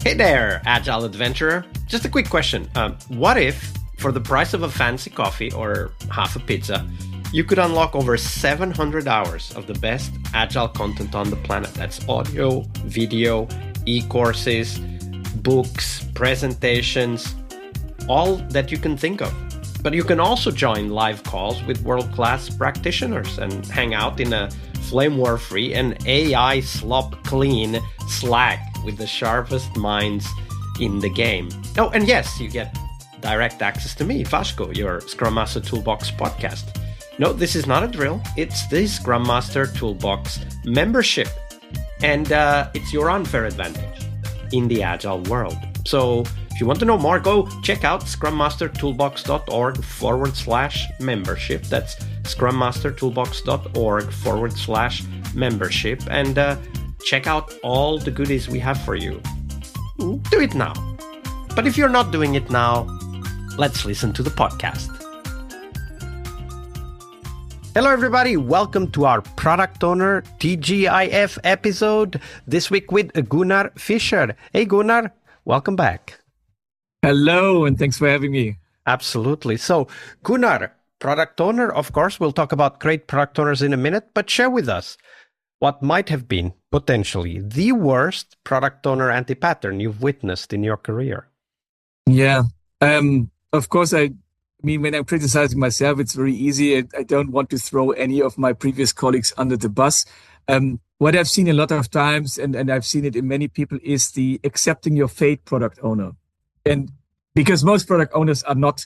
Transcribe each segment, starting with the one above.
Hey there, Agile Adventurer. Just a quick question. What if, for the price of a fancy coffee or half a pizza, you could unlock over 700 hours of the best Agile content on the planet? That's audio, video, e-courses, books, presentations, all that you can think of. But you can also join live calls with world-class practitioners and hang out in a flame war-free and AI slop-clean Slack with the sharpest minds in the game. Oh, and yes, you get direct access to me, Vasco, your Scrum Master Toolbox podcast. No, this is not a drill. It's the Scrum Master Toolbox membership. And it's your unfair advantage in the Agile world. So if you want to know more, go check out scrummastertoolbox.org/membership. That's scrummastertoolbox.org/membership. And check out all the goodies we have for you. Do it now. But if you're not doing it now, let's listen to the podcast. Hello, everybody. Welcome to our Product Owner TGIF episode. This week with Gunnar Fischer. Hey, Gunnar. Welcome back. Hello, and thanks for having me. Absolutely. So, Gunnar, product owner, of course, we'll talk about great product owners in a minute, but share with us what might have been potentially the worst product owner anti-pattern you've witnessed in your career. Yeah. Of course, I mean, when I'm criticizing myself, it's very easy. I don't want to throw any of my previous colleagues under the bus. What I've seen a lot of times, and I've seen it in many people, is the accepting your fate product owner. And because most product owners are not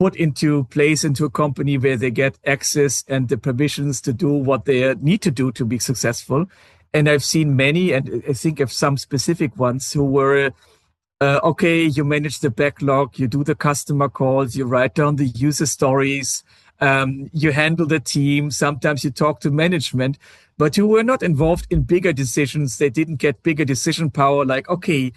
put into place into a company where they get access and the permissions to do what they need to do to be successful. And I've seen many, and I think of some specific ones who were, okay, you manage the backlog, you do the customer calls, you write down the user stories, you handle the team, sometimes you talk to management, but who were not involved in bigger decisions. They didn't get bigger decision power, like, okay,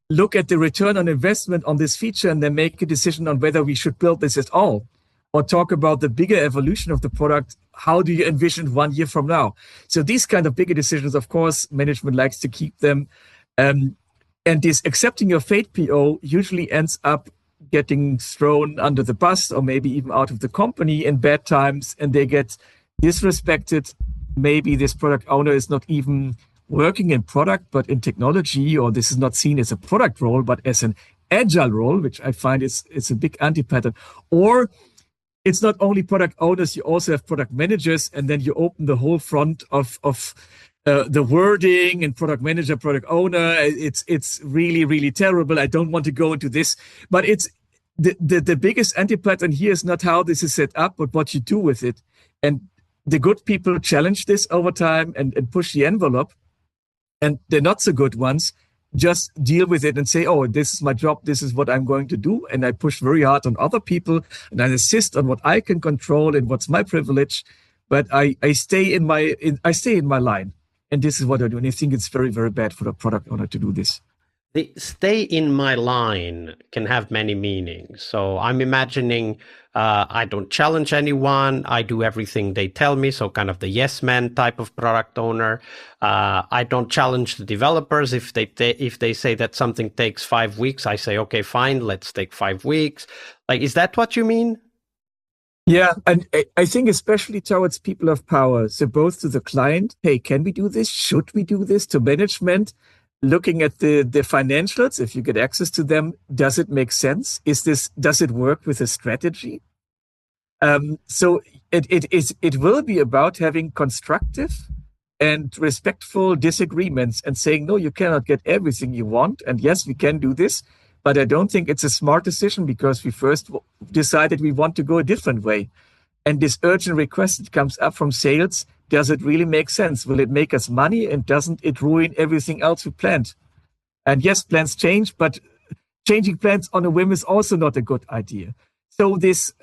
look at the return on investment on this feature and then make a decision on whether we should build this at all, or talk about the bigger evolution of the product. How do you envision 1 year from now? So these kind of bigger decisions, of course, management likes to keep them. And this accepting your fate PO usually ends up getting thrown under the bus or maybe even out of the company in bad times, and they get disrespected. Maybe this product owner is not even working in product, but in technology, or this is not seen as a product role, but as an agile role, which I find is a big anti-pattern. Or it's not only product owners, you also have product managers, and then you open the whole front of the wording and product manager, product owner. It's really, really terrible. I don't want to go into this, but it's the biggest anti-pattern here is not how this is set up, but what you do with it. And the good people challenge this over time and push the envelope. And the not so good ones just deal with it and say, oh, this is my job. This is what I'm going to do. And I push very hard on other people and I insist on what I can control and what's my privilege. But I stay in my line. And this is what I do. And I think it's very, very bad for the product owner to do this. The stay in my line can have many meanings. So I'm imagining I don't challenge anyone. I do everything they tell me. So kind of the yes man type of product owner. I don't challenge the developers. If they say that something takes 5 weeks, I say, okay, fine, let's take 5 weeks. Like, is that what you mean? Yeah, and I think especially towards people of power. So both to the client, hey, can we do this? Should we do this? To management, looking at the financials, if you get access to them, does it make sense? Does it work with a strategy? So it will be about having constructive and respectful disagreements and saying, no, you cannot get everything you want. And yes, we can do this, but I don't think it's a smart decision because we first decided we want to go a different way. And this urgent request that comes up from sales, does it really make sense? Will it make us money? And doesn't it ruin everything else we planned? And yes, plans change, but changing plans on a whim is also not a good idea. So this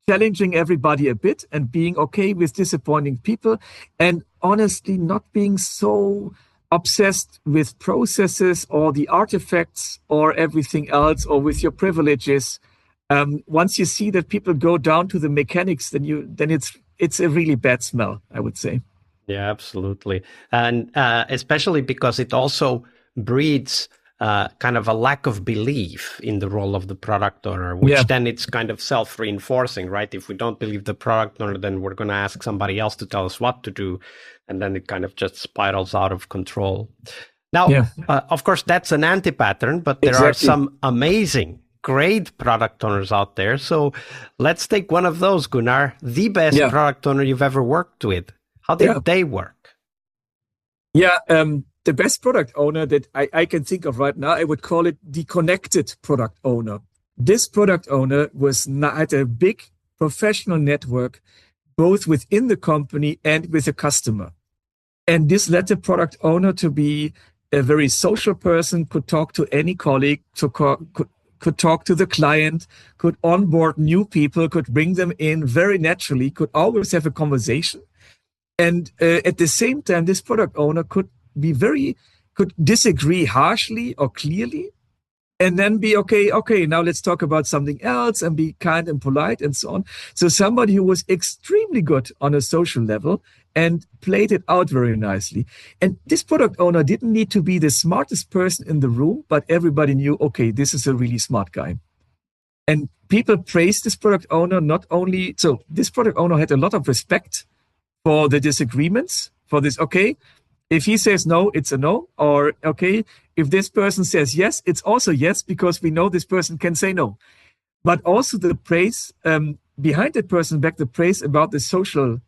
challenging everybody a bit and being okay with disappointing people and honestly not being so obsessed with processes or the artifacts or everything else or with your privileges. Once you see that people go down to the mechanics, then it's a really bad smell, I would say. Yeah, absolutely. And especially because it also breeds kind of a lack of belief in the role of the product owner, which then it's kind of self-reinforcing, right? If we don't believe the product owner, then we're going to ask somebody else to tell us what to do. And then it kind of just spirals out of control. Now, of course, that's an anti-pattern, but there are some amazing, great product owners out there. So let's take one of those, Gunnar, the best product owner you've ever worked with. How did they work? The best product owner that I can think of right now, I would call it the connected product owner. This product owner had a big professional network, both within the company and with the customer. And this led the product owner to be a very social person, could talk to any colleague, could talk to the client, could onboard new people, could bring them in very naturally, could always have a conversation. And at the same time, this product owner could disagree harshly or clearly, and then be okay, now let's talk about something else, and be kind and polite and so on. So somebody who was extremely good on a social level and played it out very nicely. And this product owner didn't need to be the smartest person in the room, but everybody knew, okay, this is a really smart guy. And people praised this product owner so this product owner had a lot of respect for the disagreements, for this, if he says no, it's a no. Or, if this person says yes, it's also yes, because we know this person can say no. But also the praise behind that person, the praise about the social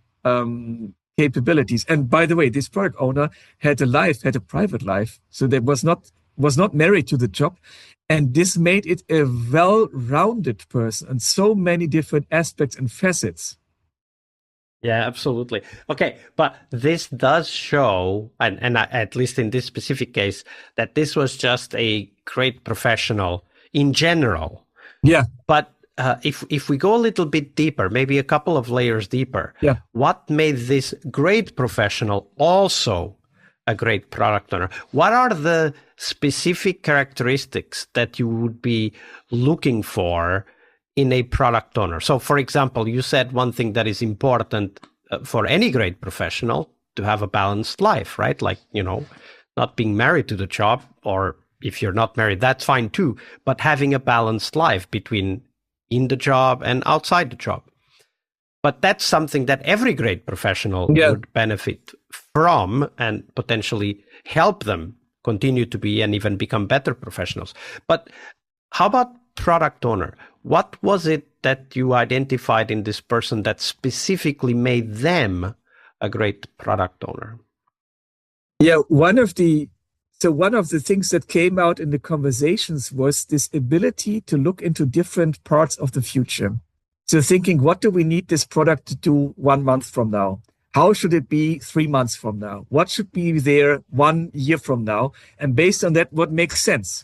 capabilities. And by the way, this product owner had a private life. So that was not married to the job. And this made it a well-rounded person and so many different aspects and facets. Yeah, absolutely. Okay, but this does show, and at least in this specific case, that this was just a great professional in general. Yeah. But if we go a little bit deeper, maybe a couple of layers deeper, what made this great professional also a great product owner? What are the specific characteristics that you would be looking for in a product owner? So, for example, you said one thing that is important for any great professional to have a balanced life, right? Like, not being married to the job, or if you're not married, that's fine too, but having a balanced life between in the job and outside the job. But that's something that every great professional would benefit from and potentially help them continue to be and even become better professionals. But how about product owner? What was it that you identified in this person that specifically made them a great product owner? Yeah, one of the things that came out in the conversations was this ability to look into different parts of the future. So thinking, what do we need this product to do 1 month from now? How should it be 3 months from now? What should be there 1 year from now? And based on that, what makes sense?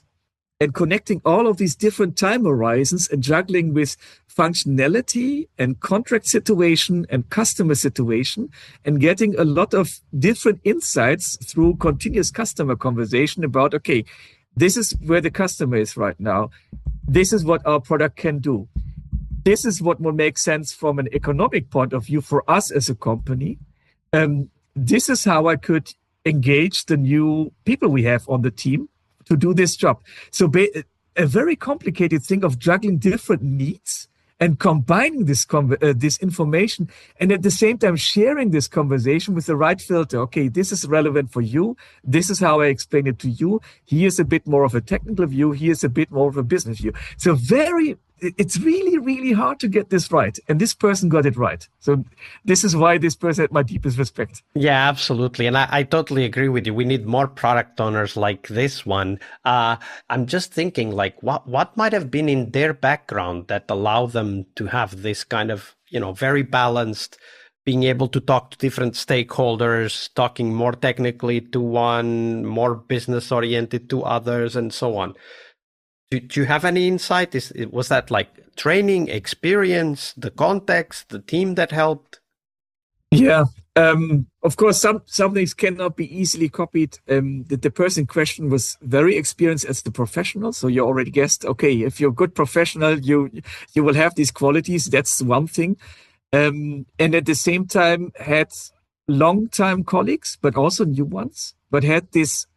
And connecting all of these different time horizons and juggling with functionality and contract situation and customer situation, and getting a lot of different insights through continuous customer conversation about, this is where the customer is right now. This is what our product can do. This is what will make sense from an economic point of view for us as a company. This is how I could engage the new people we have on the team to do this job. So a very complicated thing of juggling different needs and combining this information, and at the same time sharing this conversation with the right filter. This is relevant for you. This is how I explain it to you. Here's a bit more of a technical view. Here's a bit more of a business view. So it's really, really hard to get this right. And this person got it right. So this is why this person had my deepest respect. Yeah, absolutely. And I totally agree with you. We need more product owners like this one. I'm just thinking, what might have been in their background that allowed them to have this kind of, very balanced, being able to talk to different stakeholders, talking more technically to one, more business oriented to others, and so on. Do you have any insight? Was that like training, experience, the context, the team that helped? Yeah, of course, some things cannot be easily copied. The person in question was very experienced as the professional. So you already guessed, if you're a good professional, you will have these qualities. That's one thing. And at the same time had long-time colleagues, but also new ones, but had this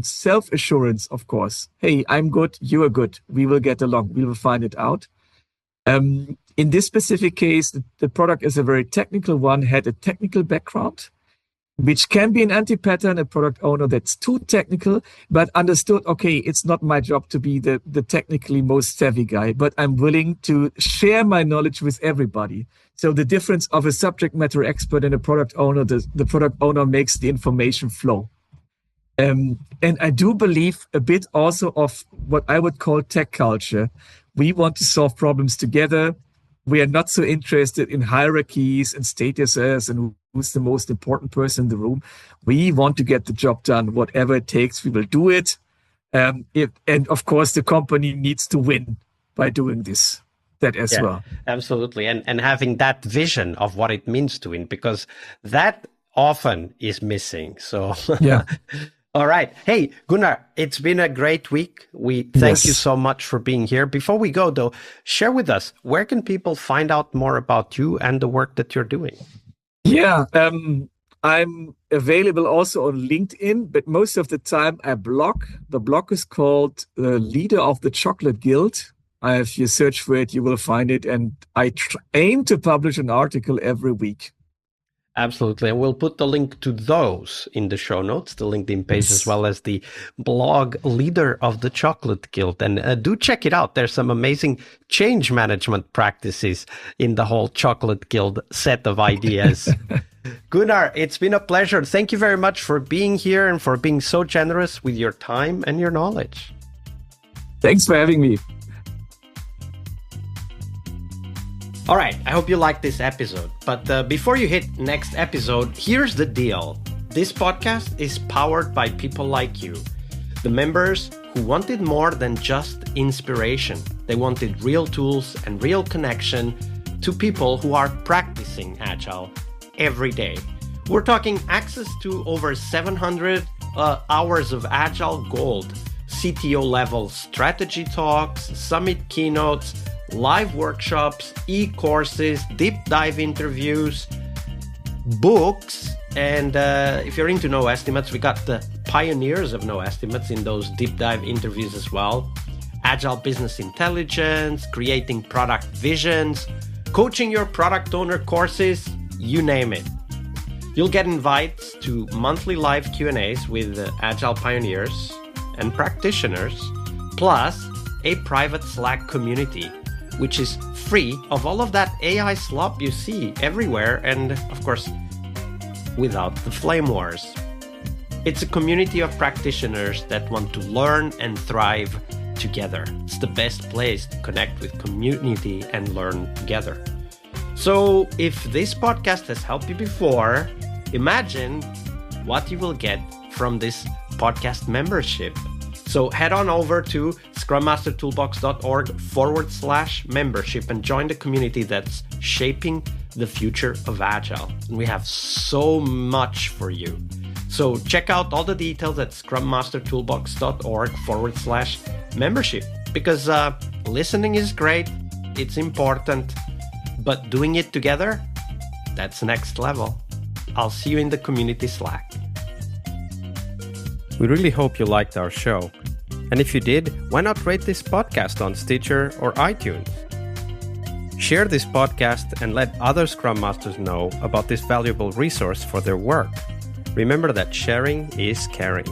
self-assurance, of course. Hey, I'm good, you are good. We will get along. We will find it out. In this specific case, the product is a very technical one, had a technical background, which can be an anti-pattern, a product owner that's too technical, but understood, okay, it's not my job to be the technically most savvy guy, but I'm willing to share my knowledge with everybody. So the difference of a subject matter expert and a product owner, the product owner makes the information flow. And I do believe a bit also of what I would call tech culture. We want to solve problems together. We are not so interested in hierarchies and statuses and who's the most important person in the room. We want to get the job done. Whatever it takes, we will do it. And of course, the company needs to win by doing this. That as well. Absolutely. And having that vision of what it means to win, because that often is missing. So yeah. All right. Hey, Gunnar, it's been a great week. We thank you so much for being here. Before we go, though, share with us, where can people find out more about you and the work that you're doing? Yeah, I'm available also on LinkedIn, but most of the time I blog. The blog is called Leader of the Chocolate Guild. If you search for it, you will find it. And I aim to publish an article every week. Absolutely. And we'll put the link to those in the show notes, the LinkedIn page, as well as the blog Leader of the Chocolate Guild. And do check it out. There's some amazing change management practices in the whole Chocolate Guild set of ideas. Gunnar, it's been a pleasure. Thank you very much for being here and for being so generous with your time and your knowledge. Thanks for having me. All right, I hope you liked this episode. But before you hit next episode, here's the deal. This podcast is powered by people like you, the members who wanted more than just inspiration. They wanted real tools and real connection to people who are practicing Agile every day. We're talking access to over 700 hours of Agile Gold, CTO level strategy talks, summit keynotes, live workshops, e-courses, deep dive interviews, books, and if you're into no estimates, we got the pioneers of no estimates in those deep dive interviews as well. Agile business intelligence, creating product visions, coaching your product owner courses, you name it. You'll get invites to monthly live Q&As with Agile pioneers and practitioners, plus a private Slack community, which is free of all of that AI slop you see everywhere, and of course, without the flame wars. It's a community of practitioners that want to learn and thrive together. It's the best place to connect with community and learn together. So if this podcast has helped you before, imagine what you will get from this podcast membership. So head on over to scrummastertoolbox.org/membership and join the community that's shaping the future of Agile. And we have so much for you. So check out all the details at scrummastertoolbox.org/membership, because listening is great, it's important, but doing it together, that's next level. I'll see you in the community Slack. We really hope you liked our show. And if you did, why not rate this podcast on Stitcher or iTunes? Share this podcast and let other Scrum Masters know about this valuable resource for their work. Remember that sharing is caring.